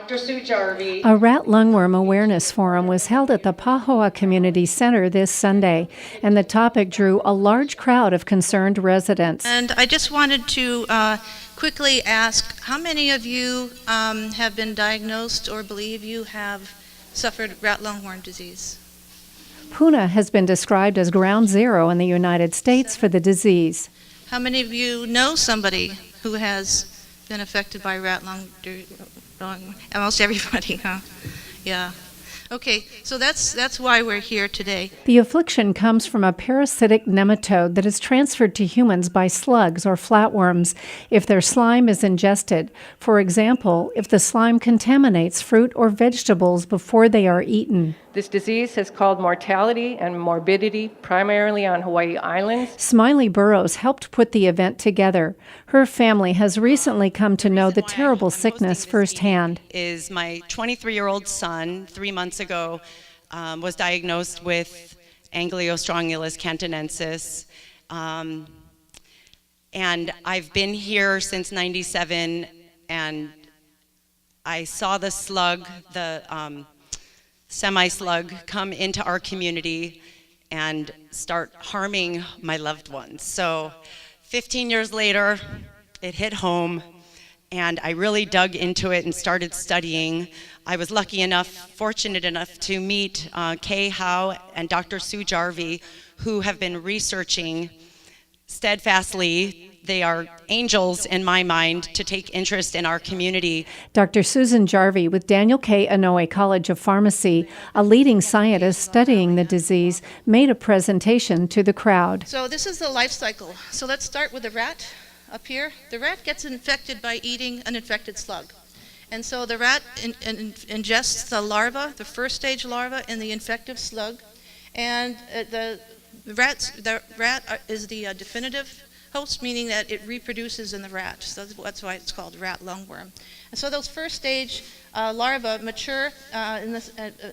Dr. Sue Jarvey. A rat lungworm awareness forum was held at the Pahoa Community Center this Sunday, and the topic drew a large crowd of concerned residents. And I just wanted to quickly ask, how many of you have been diagnosed or believe you have suffered rat lungworm disease? Puna has been described as ground zero in the United States for the disease. How many of you know somebody who has been affected by rat lung? Almost everybody, huh? Yeah. Okay, so that's why we're here today. The affliction comes from a parasitic nematode that is transferred to humans by slugs or flatworms if their slime is ingested. For example, if the slime contaminates fruit or vegetables before they are eaten. This disease has caused mortality and morbidity primarily on Hawaii Islands. Smiley Burroughs helped put the event together. Her family has recently come to know the terrible sickness firsthand. Is my 23-year-old son, 3 months ago, was diagnosed with Ankylostrongylus cantonensis. And I've been here since '97, and I saw the slug, the semi-slug, come into our community and start harming my loved ones. So 15 years later, it hit home, and I really dug into it and started studying. I was lucky enough, fortunate enough to meet Kay Howe and Dr. Sue Jarvey, who have been researching steadfastly. They are angels in my mind to take interest in our community. Dr. Susan Jarvey with Daniel K. Inouye College of Pharmacy, a leading scientist studying the disease, made a presentation to the crowd. So this is the life cycle. So let's start with the rat up here. The rat gets infected by eating an infected slug. And so the rat ingests the larva, the first stage larva in the infective slug. And the rat is the definitive host, meaning that it reproduces in the rat. So that's why it's called rat lungworm. And so those first stage larvae mature,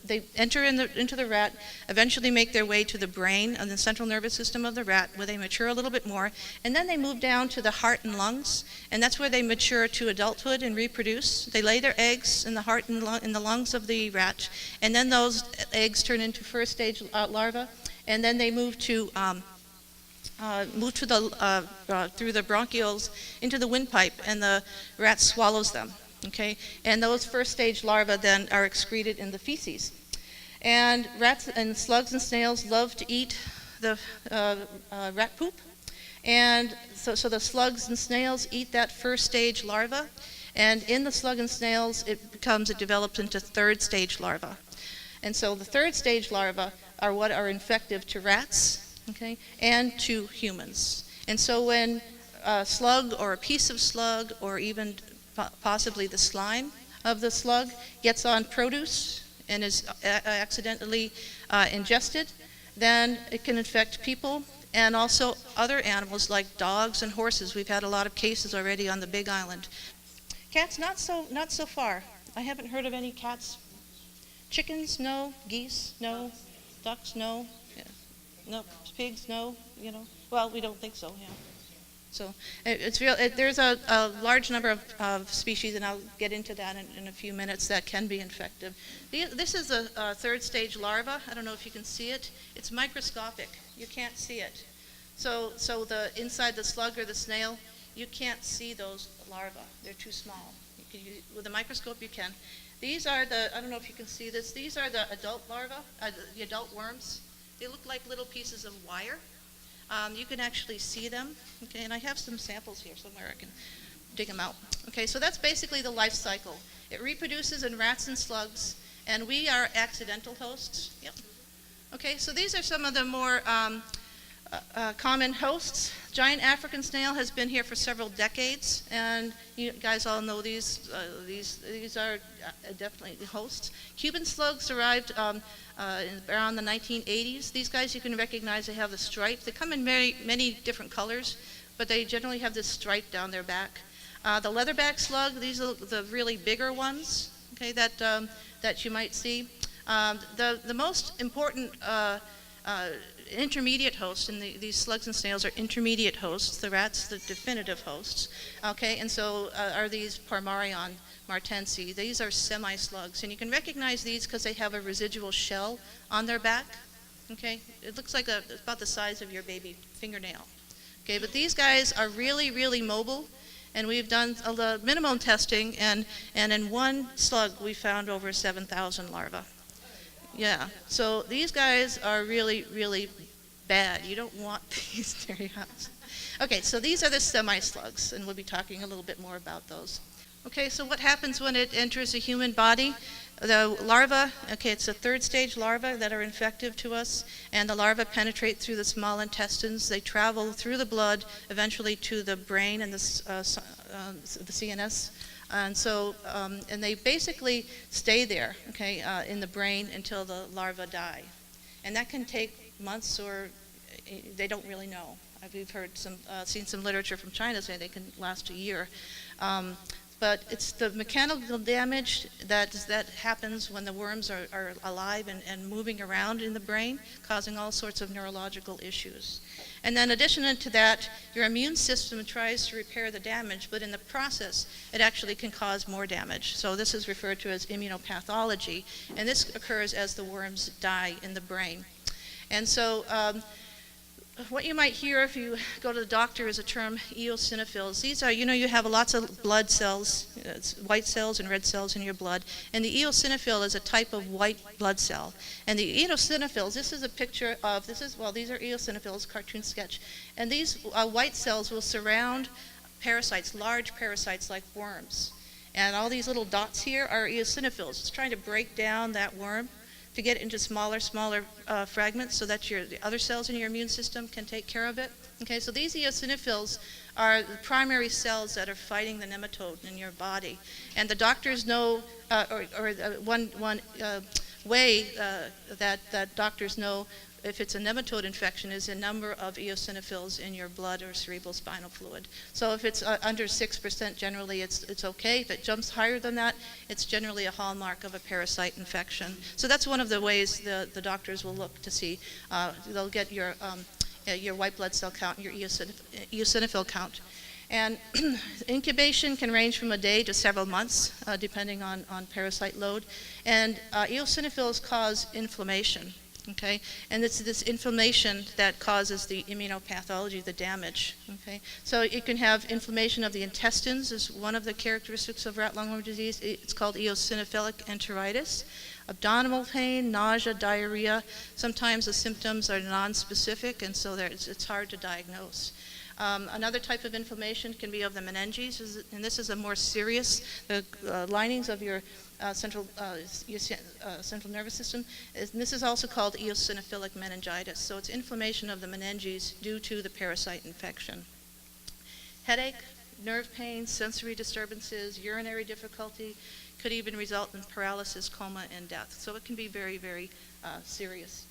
they enter into the rat, eventually make their way to the brain and the central nervous system of the rat, where they mature a little bit more, and then they move down to the heart and lungs, and that's where they mature to adulthood and reproduce. They lay their eggs in the heart and in the lungs of the rat, and then those eggs turn into first stage larvae, and then they move to through the bronchioles into the windpipe, and the rat swallows them. Okay, and those first stage larvae then are excreted in the feces. And rats and slugs and snails love to eat the rat poop, and so the slugs and snails eat that first stage larva, and in the slug and snails it develops into third stage larvae. And so the third stage larvae are what are infective to rats, okay, and to humans. And so when a slug or a piece of slug or even possibly the slime of the slug gets on produce and is accidentally ingested, then it can infect people and also other animals like dogs and horses. We've had a lot of cases already on the Big Island. Cats, not so far. I haven't heard of any cats. Chickens, no. Geese, no. Ducks, no. Yeah. No. Pigs, no. Well, we don't think so. Yeah. So there's a large number of species, and I'll get into that in a few minutes, that can be infective. This is a third stage larva. I don't know if you can see it. It's microscopic. You can't see it. So the inside the slug or the snail, you can't see those larvae. They're too small. With a microscope you can. These are I don't know if you can see this, these are the adult larvae, the adult worms. They look like little pieces of wire. You can actually see them, okay, and I have some samples here somewhere I can dig them out. Okay, so that's basically the life cycle. It reproduces in rats and slugs, and we are accidental hosts. Yep. Okay, so these are some of the more common hosts. Giant African snail has been here for several decades, and you guys all know these are definitely hosts. Cuban slugs arrived around the 1980s. These guys you can recognize, they have the stripe. They come in many different colors, but they generally have this stripe down their back. The leatherback slug, these are the really bigger ones, okay, that you might see. The most important intermediate host, and these slugs and snails are intermediate hosts. The rats, the definitive hosts. Okay, and so are these Parmarion martensi. These are semi-slugs, and you can recognize these because they have a residual shell on their back. Okay, it looks like it's about the size of your baby fingernail. Okay, but these guys are really, really mobile, and we've done the minimum testing, and in one slug we found over 7,000 larvae. Yeah, so these guys are really, really bad. You don't want these near your house. Okay, so these are the semi-slugs, and we'll be talking a little bit more about those. Okay, so what happens when it enters a human body? The larvae, okay, it's a third stage larvae that are infective to us, and the larvae penetrate through the small intestines. They travel through the blood, eventually to the brain and the CNS. And so, and they basically stay there, okay, in the brain until the larvae die. And that can take months, or they don't really know. We've seen some literature from China say they can last a year. But it's the mechanical damage that happens when the worms are alive and moving around in the brain, causing all sorts of neurological issues. And then in addition to that, your immune system tries to repair the damage, but in the process, it actually can cause more damage. So this is referred to as immunopathology, and this occurs as the worms die in the brain. And so what you might hear if you go to the doctor is a term eosinophils. These are, you have lots of blood cells, white cells and red cells in your blood, and the eosinophil is a type of white blood cell. And the eosinophils, this is a picture of, these are eosinophils, cartoon sketch, and these white cells will surround parasites, large parasites like worms. And all these little dots here are eosinophils. It's trying to break down that worm to get into smaller fragments so that the other cells in your immune system can take care of it. Okay, so these eosinophils are the primary cells that are fighting the nematode in your body. And the doctors know, one way that doctors know if it's a nematode infection is the number of eosinophils in your blood or cerebral spinal fluid. So if it's under 6%, generally it's okay. If it jumps higher than that, it's generally a hallmark of a parasite infection. So that's one of the ways the doctors will look to see. They'll get your white blood cell count, your eosinophil count. And incubation can range from a day to several months, depending on parasite load. And eosinophils cause inflammation. Okay, and it's this inflammation that causes the immunopathology, the damage. Okay, so you can have inflammation of the intestines is one of the characteristics of rat lungworm disease. It's called eosinophilic enteritis. Abdominal pain, nausea, diarrhea. Sometimes the symptoms are non-specific, and so it's hard to diagnose. Another type of inflammation can be of the meninges, and this is a more serious. The linings of your central nervous system. And this is also called eosinophilic meningitis. So it's inflammation of the meninges due to the parasite infection. Headache, nerve pain, sensory disturbances, urinary difficulty, could even result in paralysis, coma, and death. So it can be very, very serious.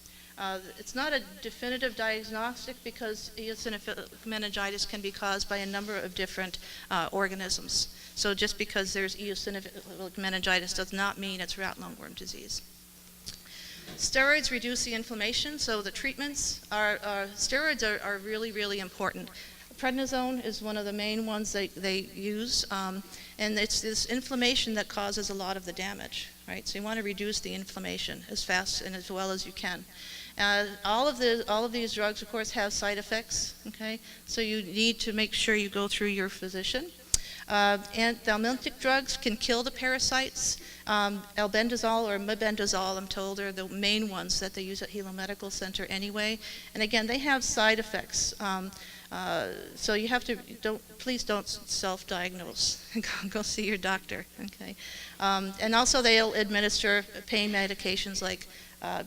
It's not a definitive diagnostic because eosinophilic meningitis can be caused by a number of different organisms. So just because there's eosinophilic meningitis does not mean it's rat lungworm disease. Steroids reduce the inflammation, so the treatments steroids are really, really important. Prednisone is one of the main ones they use, and it's this inflammation that causes a lot of the damage, right? So you want to reduce the inflammation as fast and as well as you can. All of these drugs, of course, have side effects, okay? So you need to make sure you go through your physician. Anthelmintic drugs can kill the parasites. Albendazole or mebendazole, I'm told, are the main ones that they use at Hilo Medical Center anyway. And again, they have side effects. So you have to, please don't self-diagnose. Go see your doctor, okay? And also they'll administer pain medications like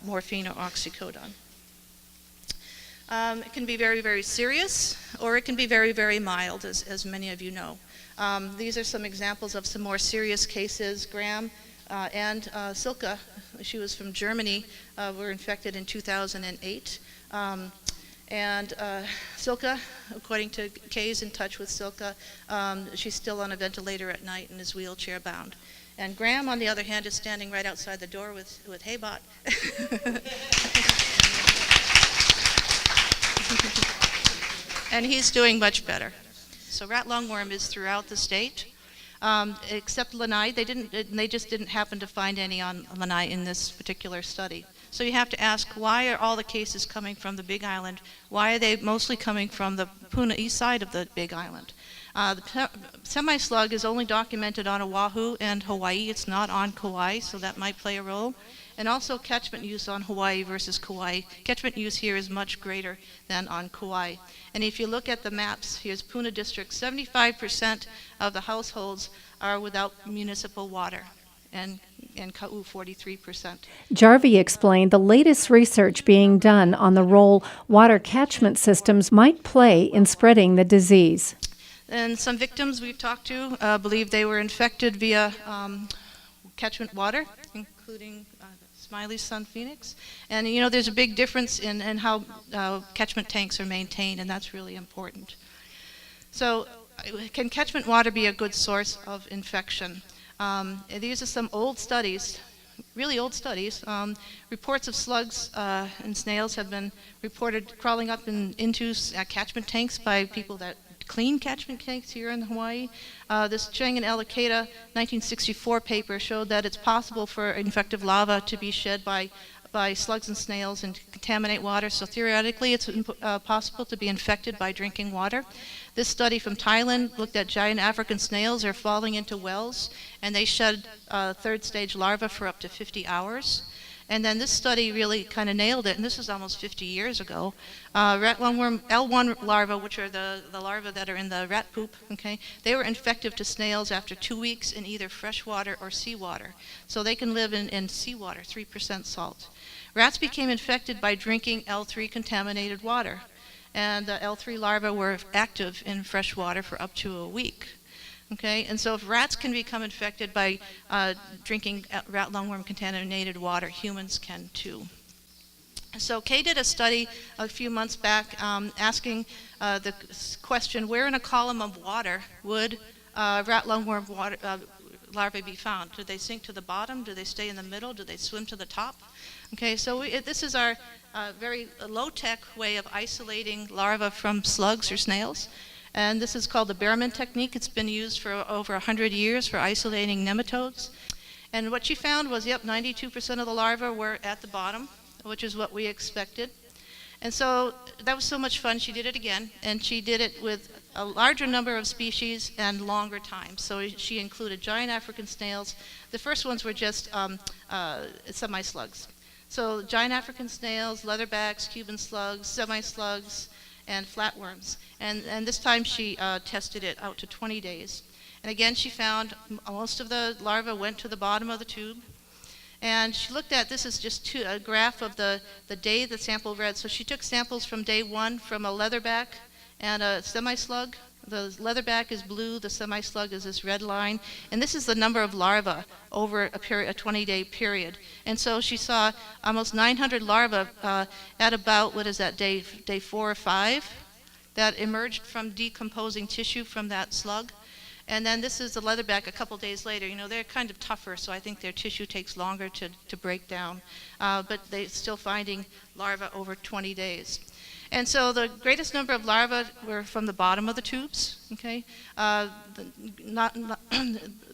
morphine or oxycodone. It can be very, very serious, or it can be very, very mild, as many of you know. These are some examples of some more serious cases. Graham and Silke, she was from Germany, were infected in 2008. Silke, according to Kay's in touch with Silke, she's still on a ventilator at night and is wheelchair bound. And Graham, on the other hand, is standing right outside the door with Haybot. And he's doing much better. So rat lungworm is throughout the state, except Lanai. They just didn't happen to find any on Lanai in this particular study. So you have to ask, why are all the cases coming from the Big Island? Why are they mostly coming from the Puna east side of the Big Island? The semi-slug is only documented on Oahu and Hawaii. It's not on Kauai, so that might play a role. And also catchment use on Hawaii versus Kauai. Catchment use here is much greater than on Kauai. And if you look at the maps, here's Puna District, 75% of the households are without municipal water, and Ka'u 43%. Jarvey explained the latest research being done on the role water catchment systems might play in spreading the disease. And some victims we've talked to believe they were infected via catchment water, including Smiley's son Phoenix. And you know, there's a big difference in how catchment tanks are maintained, and that's really important. So can catchment water be a good source of infection? These are some old studies, really old studies. Reports of slugs and snails have been reported crawling up into catchment tanks by people that clean catchment tanks here in Hawaii. This Chang and Eliketa 1964 paper showed that it's possible for infective larvae to be shed by slugs and snails and contaminate water. So theoretically, it's possible to be infected by drinking water. This study from Thailand looked at giant African snails are falling into wells, and they shed third stage larvae for up to 50 hours. And then this study really kind of nailed it, and this is almost 50 years ago. Rat lungworm L1 larvae, which are the larvae that are in the rat poop, okay, they were infective to snails after 2 weeks in either fresh water or seawater. So they can live in seawater, 3% salt. Rats became infected by drinking L3 contaminated water, and the L3 larvae were active in fresh water for up to a week. Okay, and so if rats can become infected by drinking rat lungworm contaminated water, humans can too. So Kay did a study a few months back asking the question, where in a column of water would rat lungworm larvae be found? Do they sink to the bottom? Do they stay in the middle? Do they swim to the top? Okay, so this is our very low-tech way of isolating larvae from slugs or snails. And this is called the Behrman technique. It's been used for over 100 years for isolating nematodes. And what she found was, 92% of the larvae were at the bottom, which is what we expected. And so that was so much fun, she did it again. And she did it with a larger number of species and longer time. So she included giant African snails. The first ones were just semi-slugs. So giant African snails, leatherbacks, Cuban slugs, semi-slugs, and flatworms. And this time she tested it out to 20 days. And again, she found most of the larvae went to the bottom of the tube. And she looked at, this is just a graph of the day the sample read. So she took samples from day 1 from a leatherback and a semi-slug. The leatherback is blue, the semi-slug is this red line, and this is the number of larvae over a 20-day period. And so she saw almost 900 larvae at about, day 4 or 5, that emerged from decomposing tissue from that slug. And then this is the leatherback a couple days later. You know, they're kind of tougher, so I think their tissue takes longer to break down. But they're still finding larvae over 20 days. And so the greatest number of larvae were from the bottom of the tubes, okay?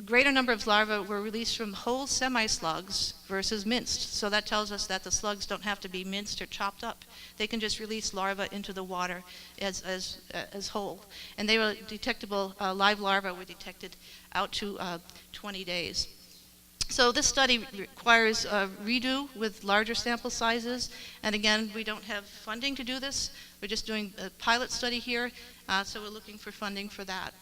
Greater number of larvae were released from whole semi-slugs versus minced. So that tells us that the slugs don't have to be minced or chopped up. They can just release larvae into the water as whole. And they were detectable, live larvae were detected out to 20 days. So this study requires a redo with larger sample sizes, and again, we don't have funding to do this. We're just doing a pilot study here, so we're looking for funding for that.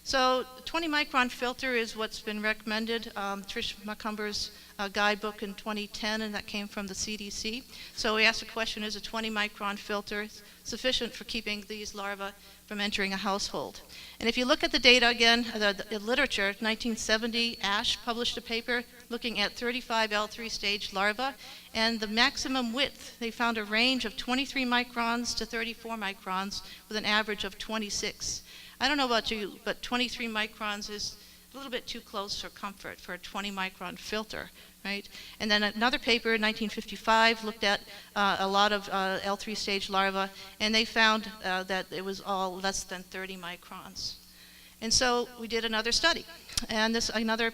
So 20 micron filter is what's been recommended. Trish Macumber's guidebook in 2010, and that came from the CDC. So we asked the question, is a 20 micron filter sufficient for keeping these larvae from entering a household? And if you look at the data again, the literature, 1970, Ash published a paper looking at 35 L3 stage larvae, and the maximum width, they found a range of 23 microns to 34 microns with an average of 26. I don't know about you, but 23 microns is a little bit too close for comfort for a 20 micron filter, right? And then another paper in 1955 looked at a lot of L3 stage larvae, and they found that it was all less than 30 microns. And so we did another study, and another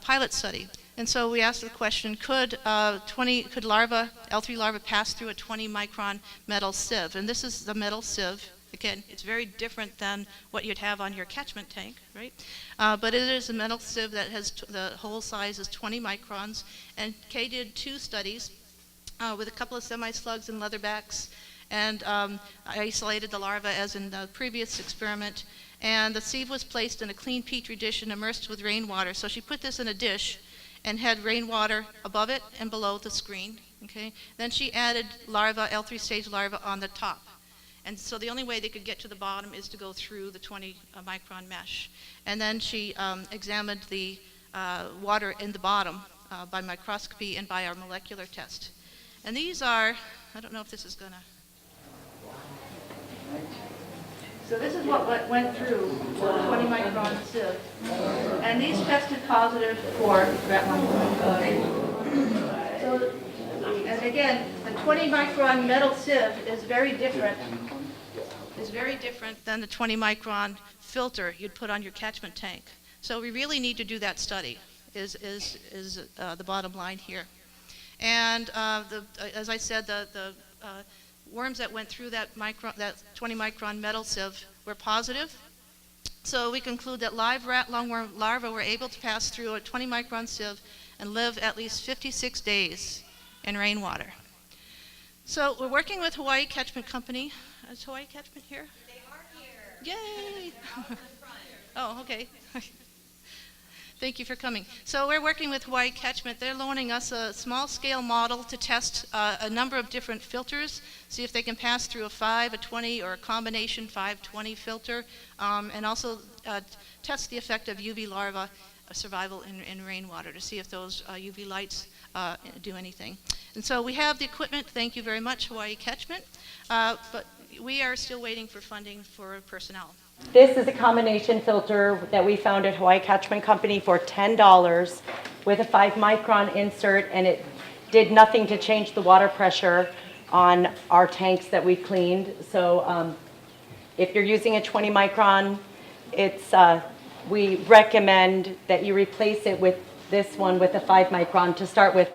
pilot study. And so we asked the question, could L3 larvae pass through a 20 micron metal sieve? And this is the metal sieve. Again, it's very different than what you'd have on your catchment tank, right? But it is a metal sieve that has the hole size is 20 microns. And Kay did 2 studies with a couple of semi-slugs and leatherbacks, and isolated the larva as in the previous experiment. And the sieve was placed in a clean petri dish and immersed with rainwater. So she put this in a dish and had rainwater above it and below the screen. Okay. Then she added L3 stage larvae on the top. And so the only way they could get to the bottom is to go through the 20 micron mesh. And then she examined the water in the bottom by microscopy and by our molecular test. And these are, I don't know if this is going to. So this is what went through the 20 micron sieve. And these tested positive for rat lungworm. So, and again, a 20 micron metal sieve is very different than the 20 micron filter you'd put on your catchment tank. So we really need to do that study, is the bottom line here. And as I said, the worms that went through that 20 micron metal sieve were positive. So we conclude that live rat lungworm larvae were able to pass through a 20 micron sieve and live at least 56 days in rainwater. So we're working with Hawaii Catchment Company. Is Hawaii Catchment here? They are here. Yay! They're out in front. Oh, okay. Thank you for coming. So we're working with Hawaii Catchment. They're loaning us a small-scale model to test a number of different filters, see if they can pass through a 5, a 20, or a combination 5-20 filter, and also test the effect of UV larvae survival in rainwater to see if those UV lights do anything. And so we have the equipment. Thank you very much, Hawaii Catchment. But we are still waiting for funding for personnel. This is a combination filter that we found at Hawaii Catchment Company for $10 with a 5 micron insert, and it did nothing to change the water pressure on our tanks that we cleaned. So if you're using a 20 micron, we recommend that you replace it with this one with a 5 micron to start with.